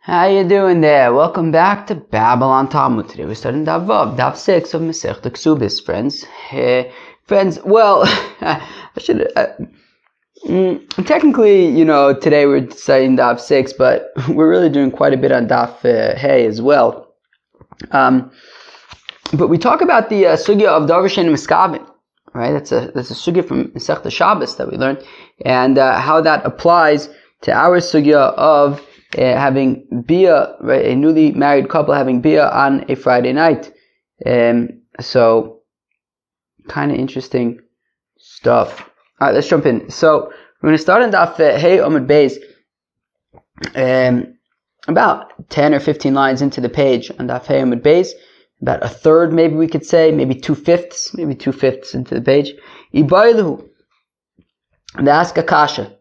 How you doing there? Welcome back to Babylon Talmud. Today we're studying Daf Vav, Daf 6 of Masechta Ksubis, friends. Well, I should... technically, today we're studying Daf 6, but we're really doing quite a bit on Daf Hey as well. But we talk about the sugya of Darvish and Miskavin, right? That's a sugya from Masechta Shabbos that we learned, and how that applies to our sugya of having bia, right, a newly married couple having bia on a Friday night. So kind of interesting stuff. All right, let's jump in. So we're going to start on Daf Hey Omid Beis, about 10 or 15 lines into the page on Daf Hey Omid Beis, about a third, maybe we could say, maybe two-fifths into the page. Ibayluhu, the ask a kasha.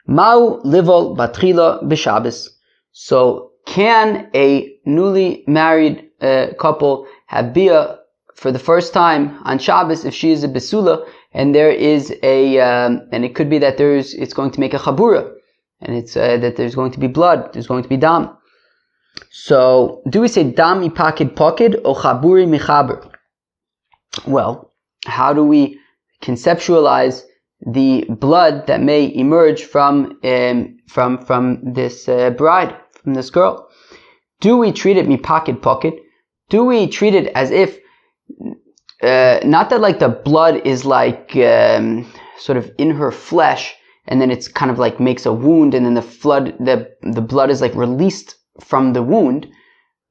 Mau livol batrila b'Shabbos. So, can a newly married couple have bia for the first time on Shabbos if she is a besula, and there is and it could be that it's going to make a chabura, and it's that there's going to be blood, there's going to be dam. So, do we say dam ipakid pokid or chaburi michaber? Well, how do we conceptualize the blood that may emerge from this bride, from this girl? Do we treat it pocket? Do we treat it as if not that like the blood is like sort of in her flesh, and then it's kind of like makes a wound, and then the blood is like released from the wound,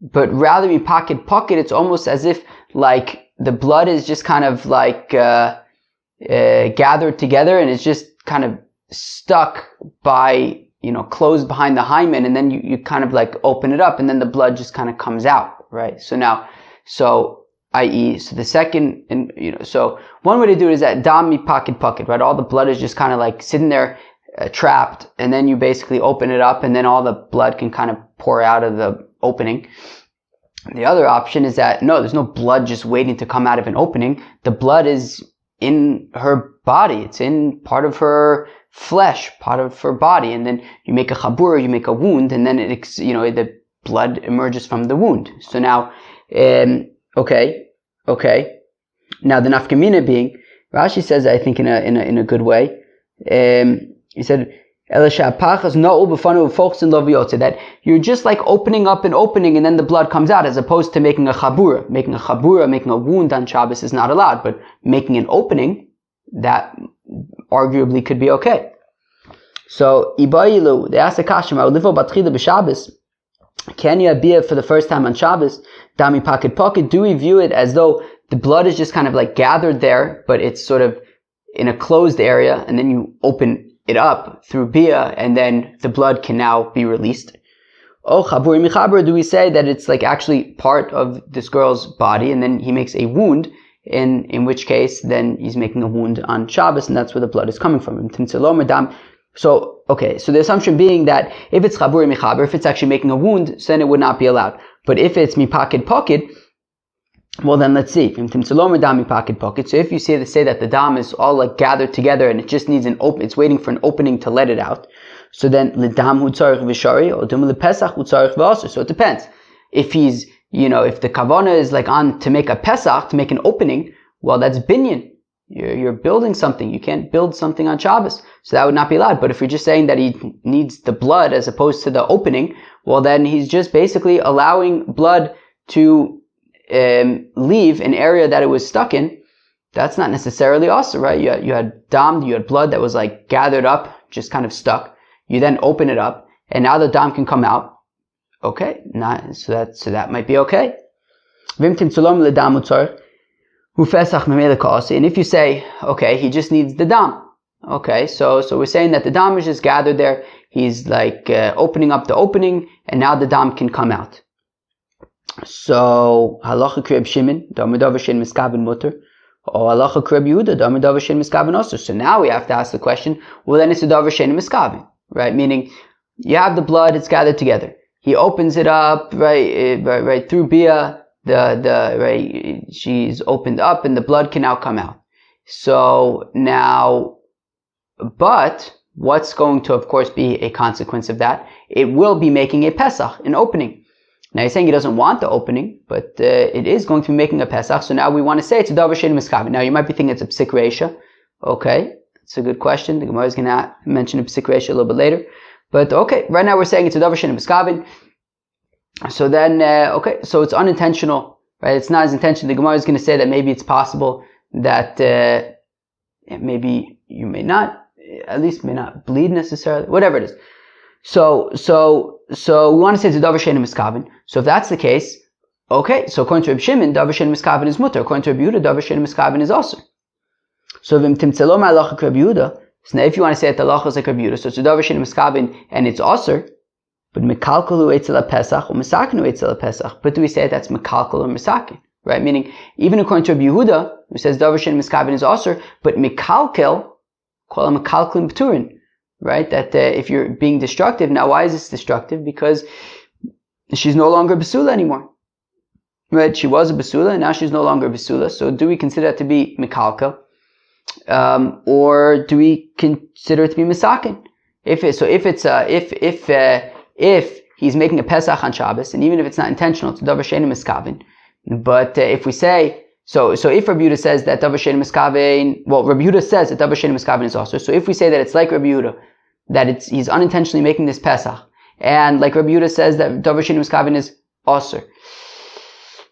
but rather pocket, it's almost as if like the blood is just kind of like gathered together, and it's just kind of stuck by, closed behind the hymen, and then you kind of like open it up, and then the blood just kind of comes out, right? The second, and so one way to do it is that dam pocket, right? All the blood is just kind of like sitting there trapped, and then you basically open it up, and then all the blood can kind of pour out of the opening. The other option is that no, there's no blood just waiting to come out of an opening. The blood is in her body. It's in part of her flesh, part of her body, and then you make a chabur, you make a wound, and then the blood emerges from the wound. So now, okay. Now the nafkamina being, Rashi says, I think in a good way. He said, that you're just like opening up an opening and then the blood comes out, as opposed to making a chabura. Making a wound on Shabbos is not allowed, but making an opening, that arguably could be okay. So, Ibayilu, they asked the Kashim, can you be for the first time on Shabbos? Dami pocket, do we view it as though the blood is just kind of like gathered there, but it's sort of in a closed area, and then you open it up through bia, and then the blood can now be released? Oh, chaburi michaber, do we say that it's like actually part of this girl's body, and then he makes a wound, in which case then he's making a wound on Shabbos, and that's where the blood is coming from. So the assumption being that if it's chaburi michaber, if it's actually making a wound, then it would not be allowed. But if it's pocket, well then let's see. So if you say that the dam is all like gathered together and it just needs it's waiting for an opening to let it out. So then l'dam hu tzarich v'shari or dum l'pesach hu tzarich v'aser. So it depends. If he's, if the kavana is like on to make a pesach, to make an opening, well that's binyan. You're building something. You can't build something on Shabbos. So that would not be allowed. But if you're just saying that he needs the blood as opposed to the opening, well then he's just basically allowing blood to leave an area that it was stuck in. That's not necessarily also, right? You had dam, you had blood that was like gathered up, just kind of stuck. You then open it up, and now the dam can come out. Okay, so that might be okay. And if you say, okay, he just needs the dam. Okay, so we're saying that the dam is just gathered there. He's like opening up the opening, and now the dam can come out. So halacha kreb Shimon, damidav shen miskabin mutter, or halacha kreb Yehuda, damidav shen miskabin osur. So now we have to ask the question, well then it's a davar shen miskabin, right? Meaning you have the blood, it's gathered together. He opens it up, right through bia. She's opened up, and the blood can now come out. So now, but what's going to, of course, be a consequence of that? It will be making a Pesach, an opening. Now he's saying he doesn't want the opening, but it is going to be making a Pesach. So now we want to say it's a davar she'ein miskabin. Now you might be thinking it's a psik reisha. Okay, it's a good question. The Gemara is going to mention a psik reisha a little bit later. But okay, right now we're saying it's a davar she'ein miskabin. So then, okay, so it's unintentional, right? It's not his intention. The Gemara is going to say that maybe it's possible that maybe you may not, at least may not bleed necessarily, whatever it is. So we want to say it's a davar she'ein miskabin. So if that's the case, okay, so according to Reb Shimon, davar she'ein miskabin is mutter. According to Reb Yehuda, davar she'ein miskabin is also. So v'im timtzelo ma'alacha Reb Yehuda. So now if you want to say that the halacha is like Reb Yehuda, so it's a davar she'ein miskabin and it's also, but mekalkelu eitzel pesach or misakenu eitzel pesach. But do we say that's mekalkel or misakin? Right? Meaning, even according to Reb Yehuda, who says davar she'ein miskabin is also, but mekalkel, call him mekalkelim pturin. Right? That if you're being destructive, now why is this destructive? Because she's no longer basula anymore. Right? She was a basula, and now she's no longer a basula. So do we consider that to be mikalka? Or do we consider it to be misakin? If he's making a Pesach on Shabbos, and even if it's not intentional, it's davar she'ein miskabin. But if we say, so if Rabbi Yehuda says that davar she'ein miskabin, well, Rabbi Yehuda says that davar she'ein miskabin is also. So if we say that it's like Rabbi Yehuda, that he's unintentionally making this Pesach, and like Rabbi Yehuda says that davar she'ein miskabin is also.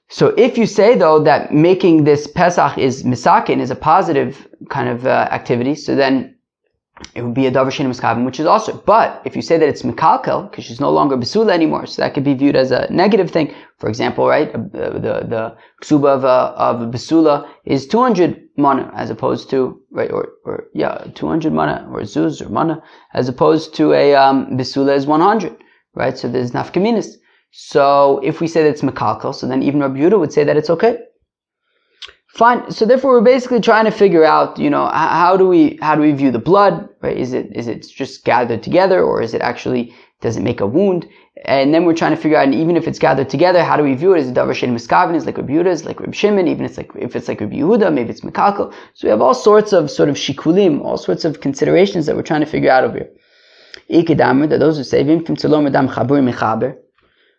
So if you say though that making this Pesach is misakin, is a positive kind of activity, so then it would be a davar she'ein miskabin, which is also. But if you say that it's mikalkel, because she's no longer basula anymore, so that could be viewed as a negative thing. For example, right, the ksuba of a basula is 200 mana, as opposed to, right, 200 mana, or zuz, or mana, as opposed to a basula is 100, right? So there's nafkaminis. So if we say that it's mekalkel, so then even Rabbi Yehuda would say that it's okay. Fine. So therefore, we're basically trying to figure out, how do we view the blood, right? Is it just gathered together, or is it actually, does it make a wound? And then we're trying to figure out, and even if it's gathered together, how do we view it? Is it davar she'ein miskabin? Is it like Rabbi Yehuda? Is it like Reb Shimon? If it's like Rabbi Yehuda, maybe it's mekalkel. So we have all sorts of sort of shikulim, all sorts of considerations that we're trying to figure out over here. Ikidamr, that those who say vim kim tzalom adam chabur mechaber.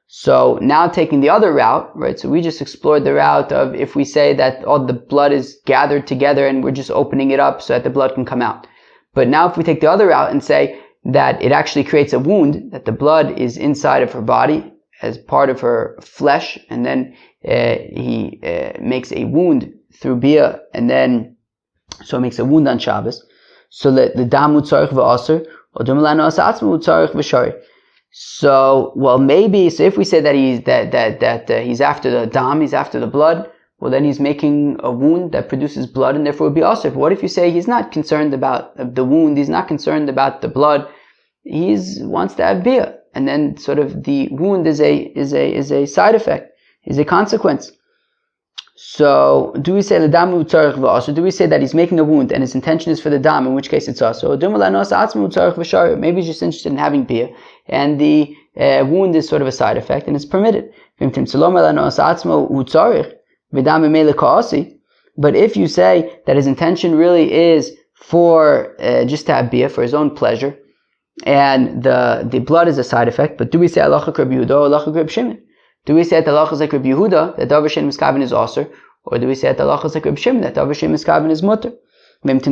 So now taking the other route, right? So we just explored the route of if we say that all the blood is gathered together and we're just opening it up so that the blood can come out. But now if we take the other route and say that it actually creates a wound, that the blood is inside of her body as part of her flesh, and then he makes a wound through bia, and then so it makes a wound on Shabbos. So the dam utzarich v'aser, or dumalano asatzma utzarich v'shari. So, well, maybe, so if we say that he's after the dam, he's after the blood, well, then he's making a wound that produces blood, and therefore it would be also. But what if you say he's not concerned about the wound, he's not concerned about the blood, he wants to have bia, and then sort of the wound is a side effect, is a consequence. So, do we say the dam utzarich v'aser? Do we say that he's making a wound and his intention is for the dam, in which case it's also? Maybe he's just interested in having bia, and the wound is sort of a side effect, and it's permitted. But if you say that his intention really is for just to have bia, for his own pleasure, and the blood is a side effect, but do we say halacha Reb Yehuda or halacha Reb Shimon? Do we say that the halacha is like Reb Yehuda, that davar she'ein miskabin is aser, or do we say that the halacha is like Reb Shimon, that davar she'ein miskabin is mutter? Now, if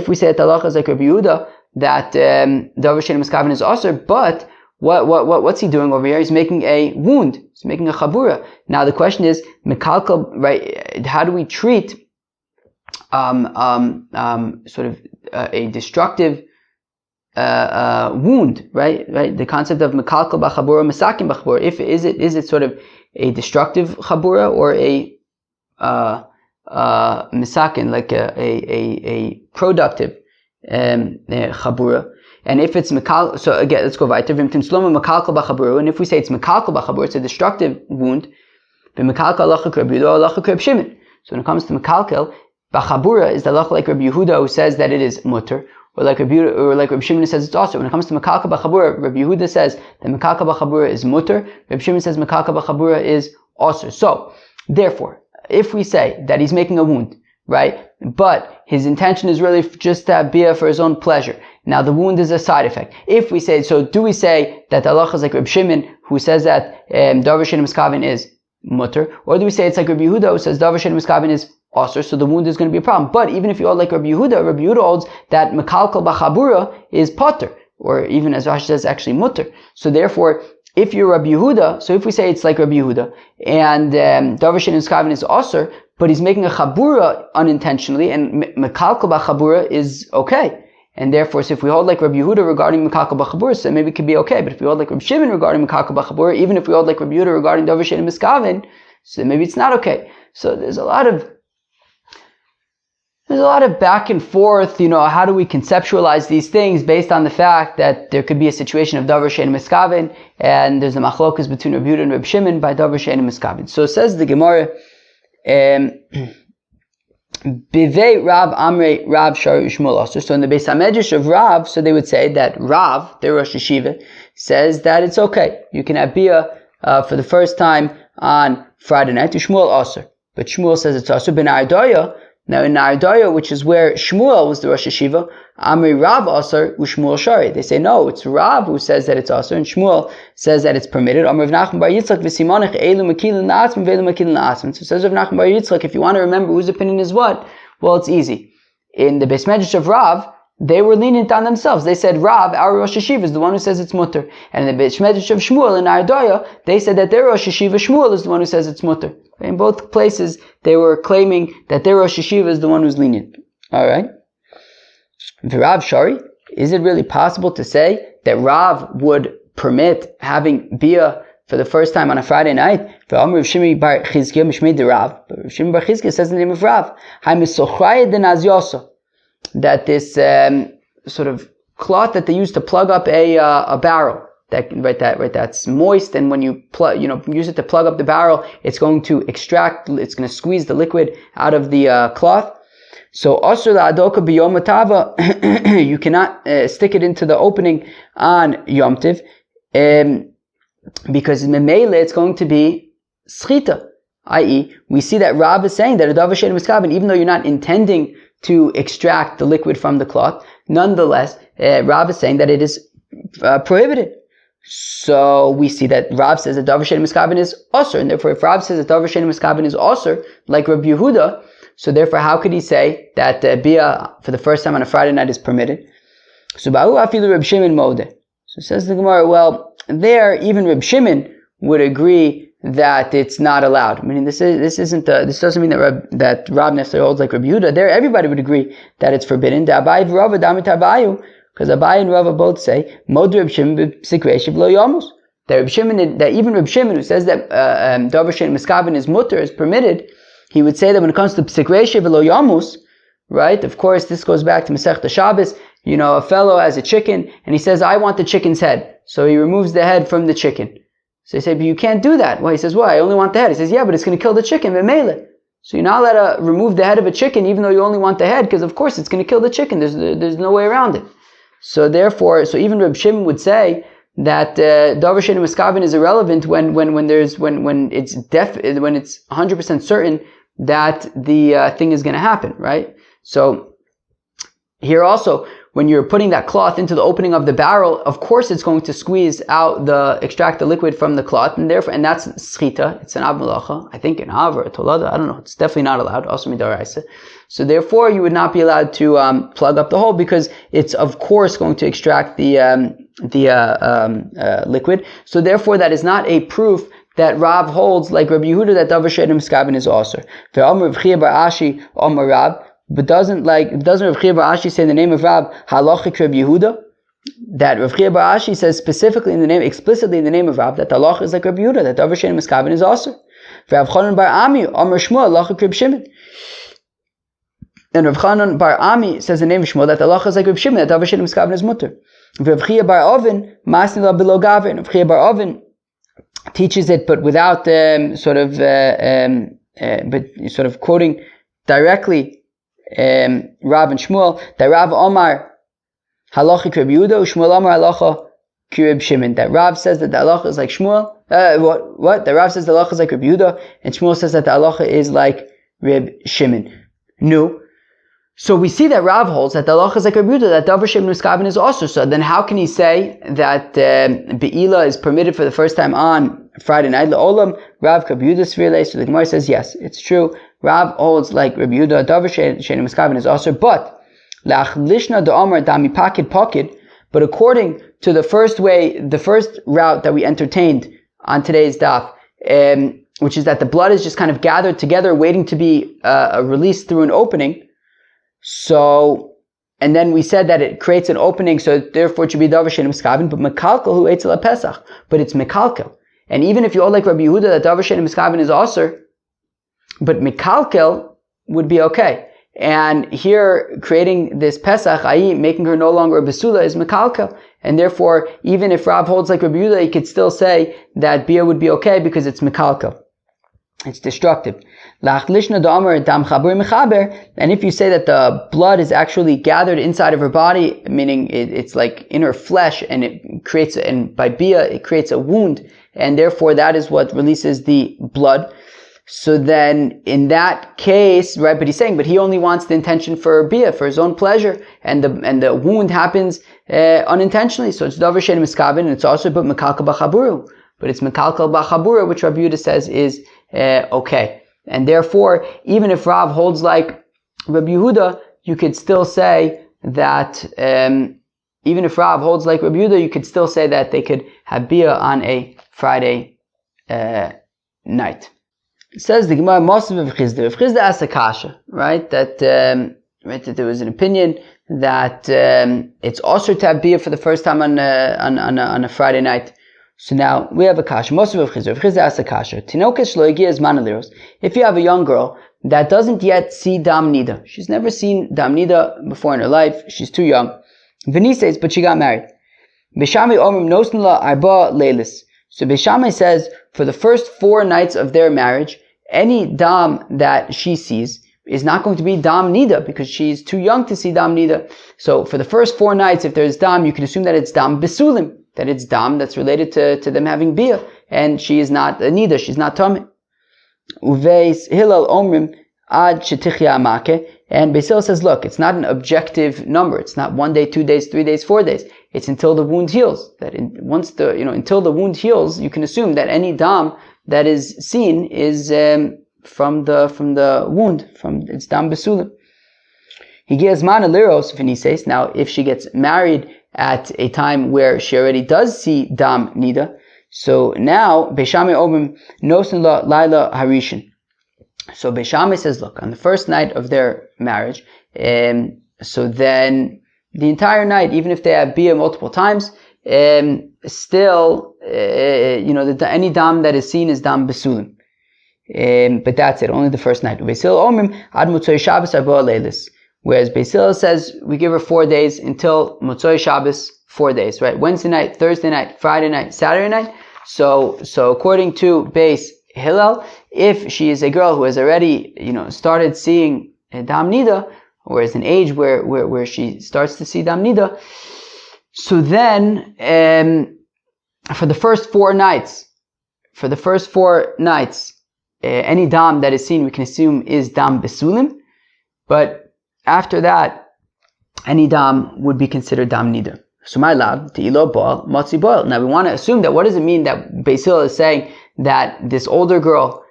we say that the halacha is like Reb Yehuda, that davar she'ein miskabin is aser, but what's he doing over here? He's making a wound. He's making a chabura. Now the question is, mekalkel, right? How do we treat sort of a destructive wound, right? The concept of mekalkel b'chabura, misakin b'chabura. Is it sort of a destructive chabura or a misakin, like a productive chabura? And if it's mekal, so again, let's go weiter. And if we say it's mekalkel b'chabura, it's a destructive wound. So when it comes to mekalkel, b'chabura is the halacha like Rabbi Yehuda, who says that it is mutter, or like Rabbi Shimon says it's also. When it comes to mekalkel b'chabura, Rabbi Yehuda says that mekalkel b'chabura is mutter. Rabbi Shimon says mekalkel b'chabura is also. So therefore, if we say that he's making a wound, right, but his intention is really just to have bia for his own pleasure. Now the wound is a side effect. If we say, so do we say that the halacha is like Reb Shimon, who says that davar she'ein miskaven is mutter, or do we say it's like Reb Yehuda, who says davar she'ein miskaven is asur, so the wound is going to be a problem. But even if you hold like Reb Yehuda holds that mekalkal b'chabura is potter, or even as Rashi says, actually mutter. So therefore, if you're Reb Yehuda, so if we say it's like Reb Yehuda, and davar she'ein miskaven is asur, but he's making a chabura unintentionally, and mekalkal b'chabura is okay. And therefore, so if we hold like Rabbi Yehuda regarding Mekakal B'Chabur, so maybe it could be okay. But if we hold like Rabbi Shimon regarding Mekakal B'Chabur, even if we hold like Rabbi Yehuda regarding Davar She'ein Miskaven, so maybe it's not okay. So there's a lot of back and forth, how do we conceptualize these things based on the fact that there could be a situation of Davar She'ein Miskaven, and there's a machlokas between Rabbi Yehuda and Rabbi Shimon by Davar She'ein Miskaven. So it says the Gemara, Bivei Rav Amrei Rav Shari Shmuel Asur. So in the Beis HaMedrash of Rav, so they would say that Rav, their Rosh Yeshiva, says that it's okay. You can have bia for the first time on Friday night to Shmuel Asur. But Shmuel says it's Asur ben Ardaya. Now in Ardaya, which is where Shmuel was the Rosh Yeshiva, Amri Rav Asur Shmuel Shari. They say no, it's Rav who says that it's Asur, and Shmuel says that it's permitted. Amr Rav Nachman bar Yitzchak v'simonech elu makilin la'atzim v'elu makilin la'atzim. So says Rav Nachman bar Yitzchak, if you want to remember whose opinion is what, well, it's easy. In the Beis Medrash of Rav, they were lenient on themselves. They said Rav, our Rosh Yeshiva, is the one who says it's mutter. And in the Beis Medrash of Shmuel in Ardaya, they said that their Rosh Yeshiva Shmuel is the one who says it's mutter. In both places, they were claiming that their Rosh Yeshiva is the one who's lenient. Alright? Rav Shari, is it really possible to say that Rav would permit having bia for the first time on a Friday night? But Rav Shimon bar Chizkiya says in the name of Rav, that this sort of cloth that they use to plug up a barrel, that's moist, and when you use it to plug up the barrel, it's going to squeeze the liquid out of the cloth. So asur la'adoka b'yom hatava, you cannot stick it into the opening on Yom Tiv, because memele it's going to be schita, i.e., we see that Rav is saying that a davar she'ein miskaven, even though you're not intending to extract the liquid from the cloth, nonetheless, Rav is saying that it is prohibited. So we see that Rav says that davar she'ein miskaven is asur, and therefore if Rav says that davar she'ein miskaven is asur, like Rabbi Yehuda, so therefore how could he say that bia for the first time on a Friday night is permitted? So ba'u afilu Reb Shimon modeh. So says the Gemara, well, there even Reb Shimon would agree that it's not allowed. Meaning this doesn't mean that Rav necessarily holds like Rabbi Yehuda. There everybody would agree that it's forbidden. Because Abai and Rava both say Mod Reb Shimon b'sikreshiv lo yamus. That even Reb Shimon, who says that davar she'ein miskaven is mutter, is permitted, he would say that when it comes to psikreshiv lo yamus, right? Of course, this goes back to Masechta Shabbos. A fellow has a chicken and he says, "I want the chicken's head," so he removes the head from the chicken. So they say, "But you can't do that." Well, he says, "Well, I only want the head." He says, "Yeah, but it's going to kill the chicken, memele." So you're not allowed to remove the head of a chicken even though you only want the head, because of course it's going to kill the chicken. There's no way around it. So therefore, even Reb Shimon would say that davar she'ein miskaven is irrelevant when it's 100% certain that the thing is going to happen, right? So here also, when you're putting that cloth into the opening of the barrel, of course it's going to extract the liquid from the cloth, and that's schita. It's an av melacha. I think an av or a tolada. I don't know. It's definitely not allowed. Also midaraisa. So therefore, you would not be allowed to plug up the hole, because it's of course going to extract the liquid. So therefore, that is not a proof that Rav holds like Rabbi Yehuda that davar she'ein miskaven is asur. Ve'amar Rav Chiya bar Ashi Amar Rav. But doesn't Rav Chiya bar Ashi say in the name of Rav halachik Rabbi Yehuda? That Rav Chiya bar Ashi says explicitly in the name of Rav that halach is like Rabbi Yehuda, that davar she'ein miskaven is asur. Rav Chanan bar Ami Amar Shmuel halachik Reb Shimon. And Rav Chanan bar Ami says in the name of Shmuel that halach is like Reb Shimon, that davar she'ein miskaven is mutter. Rav Chiya bar Oven masni la below gavin. Rav Chiya bar Oven teaches it, but without quoting directly Rav and Shmuel, that Rav Omar halacha Reb Yehuda, Shmuel Omar halacha Reb Shimon. That Rav says that the halacha is like Shmuel. That Rav says the halacha is like Reb Yehuda, and Shmuel says that the halacha is like Reb Shimon. No. So we see that Rav holds that the halacha is like Rabbi Yehuda, that davar she'en miskaven is also. So then how can he say that be'ila is permitted for the first time on Friday night? Le'olam Rav Rabbi Yehuda svirle. So the Gemara says yes, it's true. Rav holds like Rabbi Yehuda, davar she'en miskaven is also. But la'achlishna da'amar dami pakid. But according to the first route that we entertained on today's daf, which is that the blood is just kind of gathered together, waiting to be released through an opening. So, and then we said that it creates an opening, so therefore it should be davar she'en miskaven, but mekalkel hu eitzel pesach, but it's mekalkel. And even if you hold like Rabbi Yehuda that davar she'en miskaven is aser, but mekalkel would be okay. And here, creating this pesach, i.e. making her no longer a besula, is mekalkel. And therefore, even if Rav holds like Rabbi Yehuda, he could still say that bia would be okay because it's mekalkel. It's destructive. And if you say that the blood is actually gathered inside of her body, meaning it's like in her flesh, and it creates, and by bia, it creates a wound, and therefore that is what releases the blood. So then, in that case, right, but he's saying, but he only wants the intention for bia, for his own pleasure, and the wound happens unintentionally. So it's davar she'en miskaven, and it's also but mekalkel b'chaburu. But it's mekalkel b'chabura, which Rabbi Yehuda says is okay. And therefore, even if Rav holds like Rabbi Yehuda, you could still say that, even if Rav holds like Rabbi Yehuda, you could still say that they could have bia on a Friday night. It says the Gemara, Mosav of Chisda. If Chisda asked a kasha, right, that there was an opinion that it's also to have bia for the first time on a Friday night. So now we have a kasha. Mosav of Chisda. If Chisda asked a kasha, Tinokesh lo higia zman aliros. If you have a young girl that doesn't yet see dam nida, she's never seen dam nida before in her life, she's too young. V'ni says, but she got married. Beishamai omrim nosn la arba leilis. So Beishamai says, for the first 4 nights of their marriage, any dam that she sees is not going to be dam nida because she's too young to see dam nida. So for the first 4 nights, if there's dam, you can assume that it's dam besulim, that it's dam that's related to them having bia, and she is not a nida, she's not tameh. Uveis Hillel omrim ad shetichya amake, and Beis Hillel says, look, it's not an objective number. It's not 1 day, 2 days, 3 days, 4 days. It's until the wound heals. Until the wound heals, you can assume that any dam that is seen is from the wound, it's dam besulim. He gives man aliros v'nises. Now, if she gets married at a time where she already does see dam nida, so now Beishamai omrim nosen la laila harishin. So Beishamai says, look, on the first night of their marriage, so then the entire night, even if they have bia multiple times, still, any dam that is seen is dam besulim. But that's it, only the first night. Whereas Beis Hillel says, we give her 4 days until Motzoi Shabbos, 4 days, right? Wednesday night, Thursday night, Friday night, Saturday night. So according to Beis Hillel, if she is a girl who has already, started seeing dam nida, or is an age where she starts to see dam nida, so then for the first 4 nights, any dam that is seen, we can assume is dam besulim, but after that, any dam would be considered dam nida. So my lab, te'ilo boil, motzi boil. Now we want to assume that, what does it mean that Beis Hillel is saying that this older girl,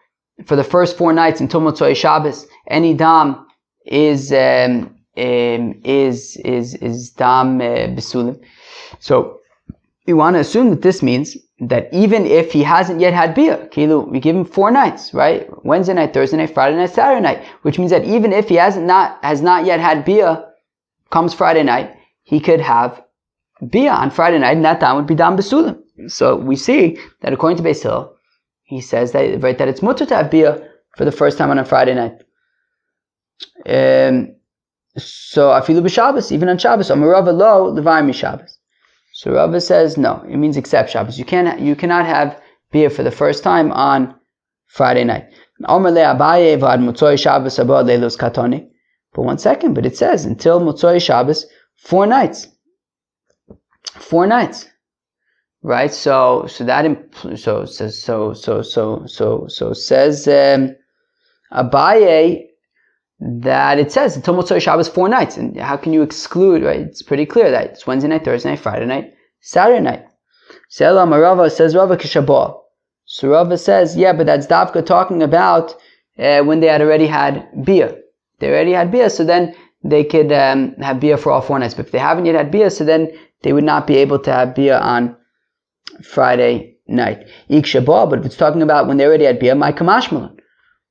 for the first 4 nights until Motzoi Shabbos, any dam is dam besulim. So we want to assume that this means that even if he hasn't yet had bia, we give him 4 nights, right? Wednesday night, Thursday night, Friday night, Saturday night, which means that even if he has not yet had bia, comes Friday night, he could have bia on Friday night, and that dam would be dam besulim. So we see that according to Beis Hillel, he says that it's mutter to have bia for the first time on a Friday night. So afilu b'Shabbos, even on Shabbos, Amarava lo levar mi Shabbos. So Rava says no, it means except Shabbos. You cannot have bia for the first time on Friday night. But 1 second, but it says until Motzoi Shabbos, 4 nights. 4 nights, right? So that says Abaye. that it says until Motzei Shabbos 4 nights. And how can you exclude, right? It's pretty clear that it's Wednesday night, Thursday night, Friday night, Saturday night. Selam Rava says Rava Kishabal. So Rava says, yeah, but that's Davka talking about when they had already had Bia. They already had Bia, so then they could have Bia for all 4 nights. But if they haven't yet had Bia, so then they would not be able to have Bia on Friday night. Ikshabal, but if it's talking about when they already had Bia, my Kamashmalan.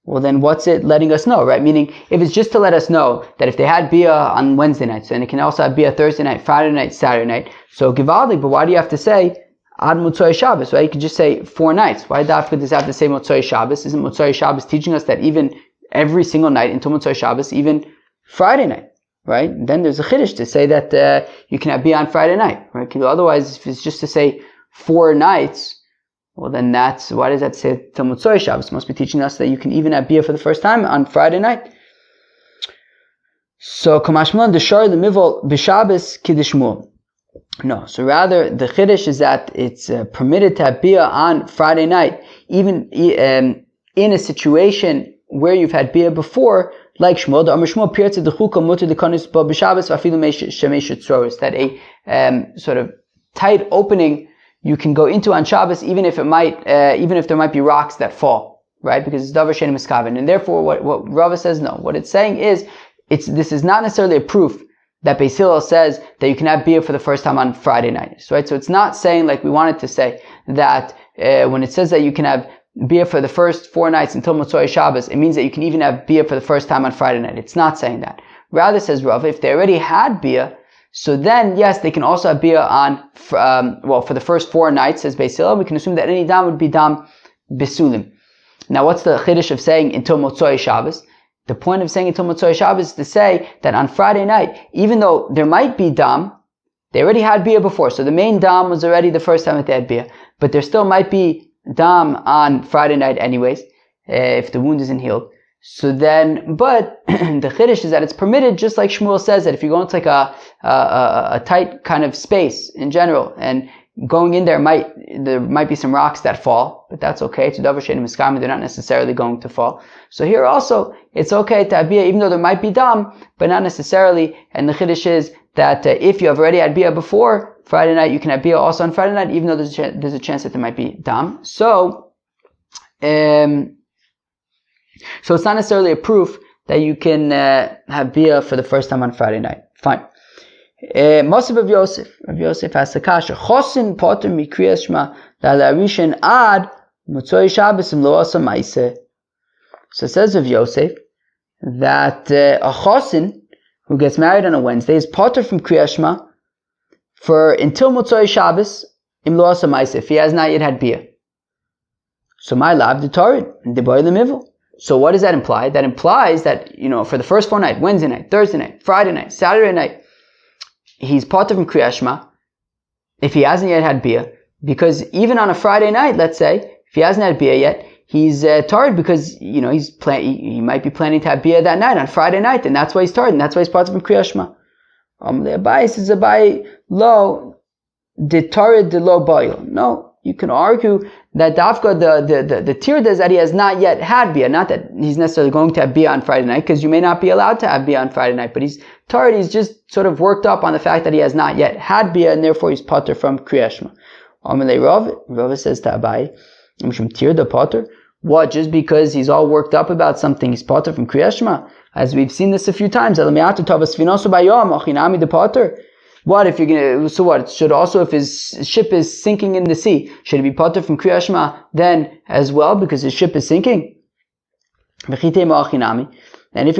Well, then what's it letting us know, right? Meaning, if it's just to let us know that if they had Bia on Wednesday night, so then it can also have Bia Thursday night, Friday night, Saturday night. So Givaldi, but why do you have to say Ad Motzei Shabbos, right? You could just say 4 nights. Why Dafka does have to say Motzei Shabbos? Isn't Motzei Shabbos teaching us that even every single night until Motzei Shabbos, even Friday night, right? Then there's a chiddush to say that you can have Bia on Friday night, right? Otherwise, if it's just to say 4 nights, well, then why does that say till Motzei Shabbos? It must be teaching us that you can even have Bia for the first time on Friday night. So, Kamashmalan, the Shar, the Mivol, B'Shabbos, Kiddishmuel. No, so rather, the Chiddush is that it's permitted to have Bia on Friday night, even in a situation where you've had Bia before, like Shmuel, the Amr Shmuel, Pirtze the Chukah, Mutter the Konis, Bo B'Shabbos, Vafilu Shemeshet Tzroros, that a sort of tight opening you can go into on Shabbos, even if there might be rocks that fall, right? Because it's Davar Shein Miskaven. And therefore, what Rava says, no. What it's saying is, this is not necessarily a proof that Beis Hillel says that you can have Bia for the first time on Friday night, right? So it's not saying, like we wanted to say, that when it says that you can have Bia for the first 4 nights until Motzei Shabbos, it means that you can even have Bia for the first time on Friday night. It's not saying that. Rather, says Rava, if they already had Bia, so then, yes, they can also have Bia on, for the first 4 nights, says Beis Hillel. We can assume that any dam would be dam besulim. Now, what's the chiddush of saying until Motzei Shabbos? The point of saying until Motzei Shabbos is to say that on Friday night, even though there might be dam, they already had Bia before, so the main dam was already the first time that they had Bia, but there still might be dam on Friday night anyways, if the wound isn't healed. So then, but the chiddush is that it's permitted, just like Shmuel says, that if you go into like a tight kind of space in general, and going in there might be some rocks that fall, but that's okay. To Davar Shein Miskaven, they're not necessarily going to fall. So here also, it's okay to have Bia, even though there might be dam, but not necessarily. And the chiddush is that if you have already had Bia before Friday night, you can have Bia also on Friday night, even though there's a chance that there might be dam. So it's not necessarily a proof that you can have Bia for the first time on Friday night. Fine. Moshe Rav Yosef has a kasha. Chosin poter mikriyas shema la'arishin ad Motzei Shabbos im lo asa ma'aseh. So it says of Yosef that a chosin who gets married on a Wednesday is poter from kriyas shema for until Motzei Shabbos im lo asa ma'aseh, if he has not yet had Bia. So my lab the Torah the boy the mivel. So what does that imply? That implies that, for the first 4 nights, Wednesday night, Thursday night, Friday night, Saturday night, he's poter from Kriyas Shema if he hasn't yet had Bia, because even on a Friday night, let's say, if he hasn't had Bia yet, he's tarred because, he might be planning to have Bia that night, on Friday night, and that's why he's tarred, and that's why he's poter from Kriyas Shema. The Abai says, Abai, lo, de tarred de lo boil. No. You can argue that Dafka, the tirda is that he has not yet had Bia, not that he's necessarily going to have Bia on Friday night, because you may not be allowed to have Bia on Friday night, but he's tired, he's just sort of worked up on the fact that he has not yet had Bia, and therefore he's poter from Kriyas Shema. Amalei Rav says to Abai, Mishum tirda poter? What, just because he's all worked up about something, he's poter from Kriyas Shema? As we've seen this a few times, what if you're gonna? So what? Should also, if his ship is sinking in the sea, should it be poter from Kriyas Shema then as well because his ship is sinking? And if you're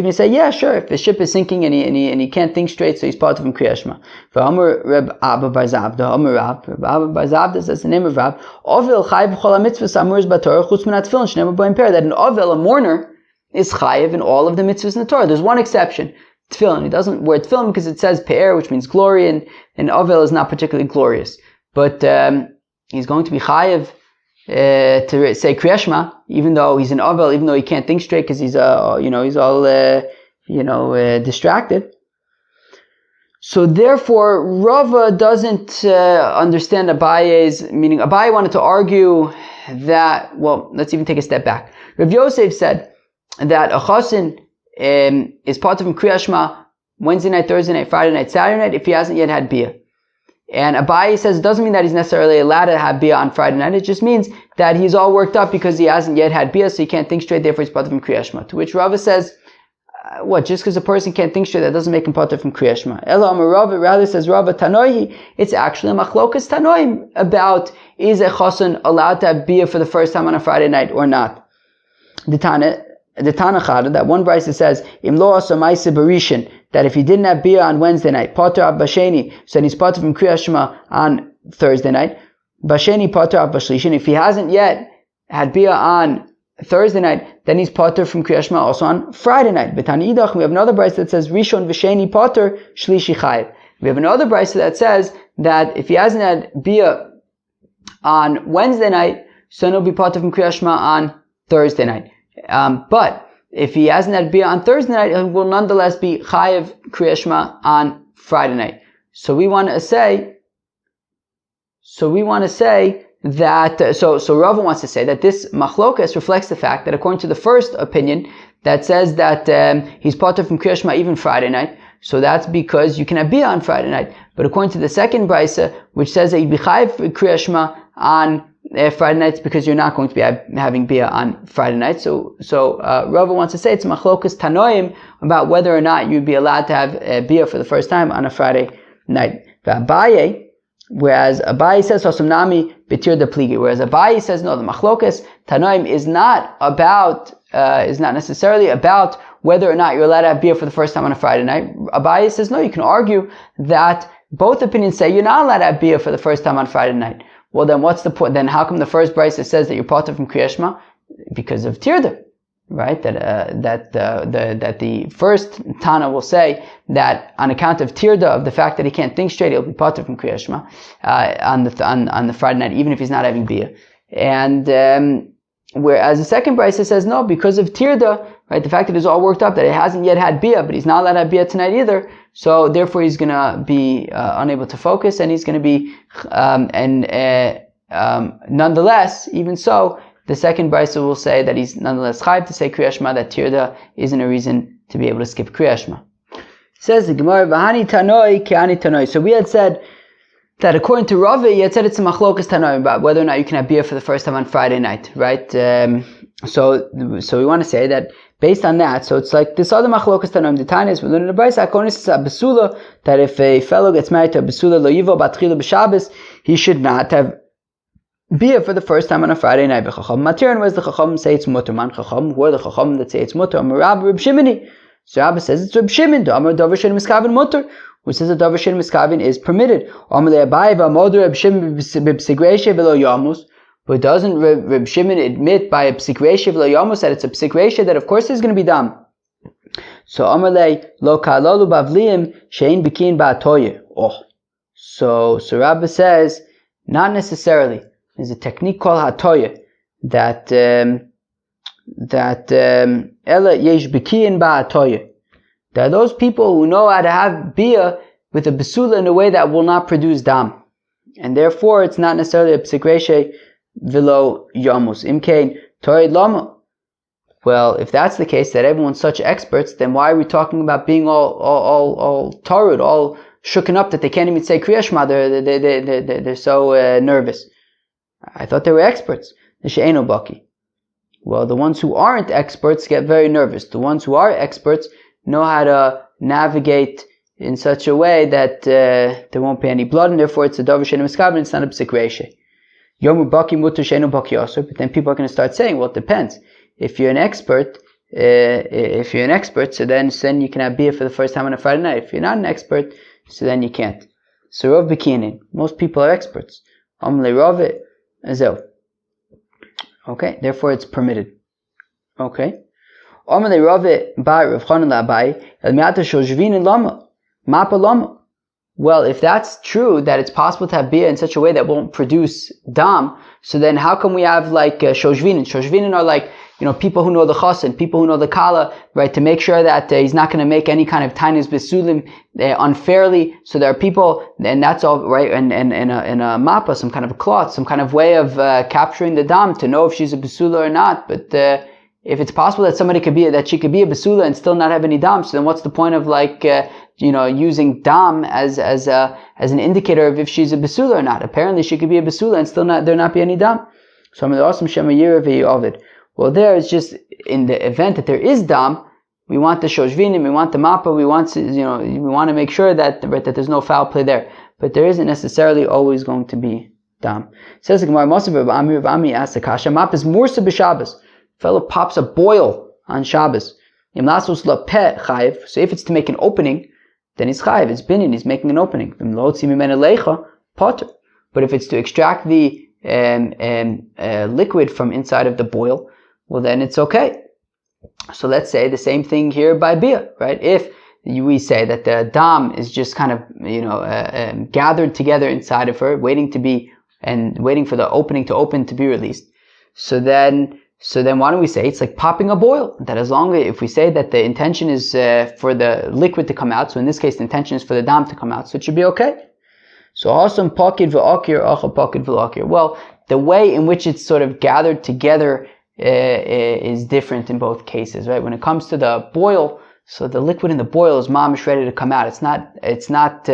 gonna say, yeah, sure, if the ship is sinking and he can't think straight, so he's poter from Kriyas Shema. Reb Abba Bar Zabda says the name of Rab. Ovil chayiv b'chol hamitzvos amuros b'Torah chutz min hatefillin shneimar bo imper. That an Ovil, a mourner, is chayiv in all of the mitzvahs in the Torah. There's one exception. Tefillin. He doesn't wear tefillin because it says pe'er, which means glory, and Ovel is not particularly glorious. But he's going to be chayiv to say Kriyas Shema, even though he's an Ovel, even though he can't think straight because he's all distracted. So therefore, Rava doesn't understand Abaye's meaning. Abaye wanted to argue that. Well, let's even take a step back. Rav Yosef said that a chosin is part of Kriyas Shema Wednesday night, Thursday night, Friday night, Saturday night if he hasn't yet had bia. And Abaye says it doesn't mean that he's necessarily allowed to have bia on Friday night. It just means that he's all worked up because he hasn't yet had bia, so he can't think straight. Therefore, he's part of Kriyas Shema. To which Rava says, what? Just because a person can't think straight, that doesn't make him part of Kriyas Shema. Ela Amar Rava, rather says Rava Tanoihi. It's actually a machlokas Tanoim about is a chosun allowed to have bia for the first time on a Friday night or not. The Tanachada, that one brisa says, Im lo asa ma'aseh barishin, that if he didn't have bia on Wednesday night, pater av basheni, so then he's part of Kriyas Shema on Thursday night, basheni pater av bashlishin, if he hasn't yet had bia on Thursday night, then he's pater from Kriyas Shema also on Friday night. B'tani idach, we have another brisa that says, Rishon v'sheni pater, shlishi chayiv. We have another brisa that says that if he hasn't had bia on Wednesday night, so then he'll be pater from Kriyas Shema on Thursday night. But if he hasn't had bia on Thursday night, he will nonetheless be chayiv Kriyas Shema on Friday night. So we want to say that, so Rava wants to say that this machlokas reflects the fact that according to the first opinion that says that he's pater from Kriyas Shema even Friday night, so that's because you can have bia on Friday night. But according to the second brisa, which says that you'd be chayiv Kriyas Shema on Friday nights because you're not going to be having bia on Friday night. So Rava wants to say it's machlokas tanoim about whether or not you'd be allowed to have bia for the first time on a Friday night. Whereas Abaye says Hosumnami betir de pligi. Whereas Abaye says no, the machlokas tanoim is not necessarily about whether or not you're allowed to have bia for the first time on a Friday night. Abaye says no, you can argue that both opinions say you're not allowed to have bia for the first time on Friday night. Well, then what's the point? Then how come the first brisa says that you're pater from Kriyas Shema? Because of tirda, right? That the first Tana will say that on account of tirda, of the fact that he can't think straight, he'll be pater from Kriyas Shema on the Friday night, even if he's not having bia. And whereas the second brisa says no, because of tirda, right? The fact that it's all worked up, that he hasn't yet had bia, but he's not allowed to have bia tonight either. So therefore, he's going to be unable to focus, and he's going to be nonetheless, even so, the second brisa will say that he's nonetheless chayiv to say Kriyas Shema, that tirda isn't a reason to be able to skip Kriyas Shema. Says the Gemara, V'hani tanoi ke'ani tanoi. So we had said that according to Rava, he had said it's a machlokas tanoi about whether or not you can have bia for the first time on Friday night, right? So we want to say that based on that, so it's like this other machlokas tanoim. The Tanya is we learn in the brisa akonis besula that if a fellow gets married to a besula lo yivo batchila b'Shabbos, he should not have bia for the first time on a Friday night. V'chacham matirin, whereas the chacham say it's mutter. Man chacham, who are the chacham that say it's mutter? Amarab Reb Shimoni. So Rabbi says it's Reb Shimon. The Amar davar shein miskavin mutter, who says that davar shein miskavin is permitted. Amar le'abaye v'amodu Reb Shimon b'psigreishe v'lo yamus. But doesn't Reb Shimon admit by a psik reisha v'lo yamus that it's a psik reisha that of course there's going to be dam? So Amarle lo kalalu bavliim shein bikin ba'atoye. Oh, so Rabbi says not necessarily. There's a technique called hatoye that ela yesh bikin ba'atoye. There are those people who know how to have bia with a besula in a way that will not produce dam, and therefore it's not necessarily a psik reisha v'lo yamus. Imkein torid lama. Well, if that's the case, that everyone's such experts, then why are we talking about being all torud, all shooken up that they can't even say Kriyas Shema? They're so nervous. I thought they were experts. The she'eno baki. Well, the ones who aren't experts get very nervous. The ones who are experts know how to navigate in such a way that there won't be any blood, and therefore it's a davar she'eno miskavin, it's not a psik reisha. Yomu baki mutter she'eno baki yasur. But then people are going to start saying, well, it depends. If you're an expert, so then you can have beer for the first time on a Friday night. If you're not an expert, so then you can't. So Rav Bikinin, most people are experts. Amle Rav Azel. Okay, therefore it's permitted. Okay. Amle Rav Bar Rav Chanan Labai El Miata Shojvin Lama Mapa Lama. Well, if that's true, that it's possible to have beer in such a way that won't produce dam, so then how come we have like shojvinin? Shojvinin are like, people who know the chasen, people who know the kala, right, to make sure that he's not going to make any kind of tainis besulim unfairly. So there are people, and that's all, right, and in a mappa, some kind of a cloth, some kind of way of capturing the dam to know if she's a besula or not. But if it's possible that she could be a basula and still not have any dam, so then what's the point of using dam as an indicator of if she's a basula or not? Apparently she could be a basula and still there not be any dam. So I'm awesome shemayir ve'yovid. Well, there is just in the event that there is dam, we want the shoshvinim, we want the mappa, we want to make sure that there's no foul play there. But there isn't necessarily always going to be dam. It says the Gemara, Mosav Rav Ami asks the kasha, map is mursa b'Shabbos. Fellow pops a boil on Shabbos. So if it's to make an opening, then he's chayiv. It's binin, he's making an opening. Potter. But if it's to extract the liquid from inside of the boil, well then it's okay. So let's say the same thing here by bia, right? If we say that the dam is just kind of gathered together inside of her, waiting for the opening to open to be released. So then why don't we say it's like popping a boil? That as long as if we say that the intention is for the liquid to come out, so in this case the intention is for the dam to come out, so it should be okay. So awesome pakid v'akir, acha pakid v'akir. Well, the way in which it's sort of gathered together is different in both cases, right? When it comes to the boil, so the liquid in the boil is mamish ready to come out. It's not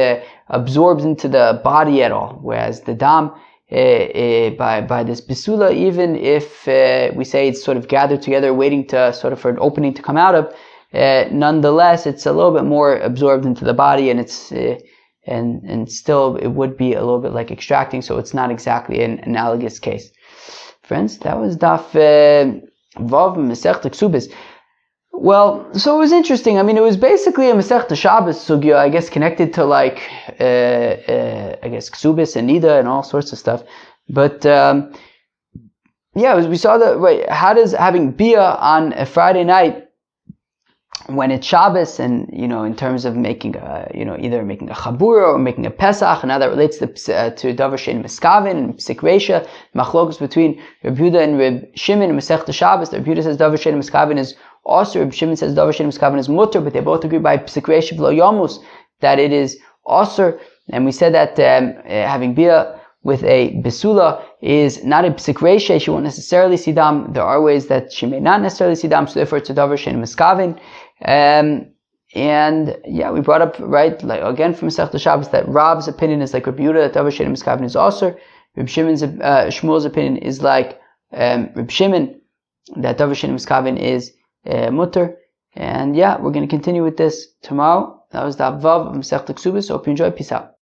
absorbed into the body at all. Whereas the dam, by this bisula, even if we say it's sort of gathered together, waiting to sort of for an opening to come out of, nonetheless, it's a little bit more absorbed into the body, and it's and still it would be a little bit like extracting. So it's not exactly an analogous case. Friends, that was Daf Vav Masechta Ksubis. Well, so it was interesting. I mean, it was basically a Masechta Shabbos sugya, I guess, connected to Ksubis and Nida and all sorts of stuff. But we saw that. Wait, how does having bia on a Friday night when it's Shabbos, and in terms of making either making a chabura or making a pesach, and how that relates to davar shein miskavin and psik reisha, machlokus between Reb Yehuda and Reb Shimon in Masechta Shabbos. Reb Yehuda says davar shein miskavin is also, Reb Shimon says davar shein miskavin is mutter, but they both agree by psik reisha v'lo yamus that it is also. And we said that having bia with a besula is not a psik reisha. She won't necessarily see dam. There are ways that she may not necessarily see dam, so therefore it's a davar shein miskavin. We brought up, right, like again from Masechta Shabbos, that Rav's opinion is like Reb Yehuda, that davar shein miskavin is also. Reb Shimon's Shmuel's opinion is like Reb Shimon, that davar shein miskavin is mutter. And we're going to continue with this tomorrow. That was the Vav of Masechta Ksubis. Hope you enjoy. Peace out.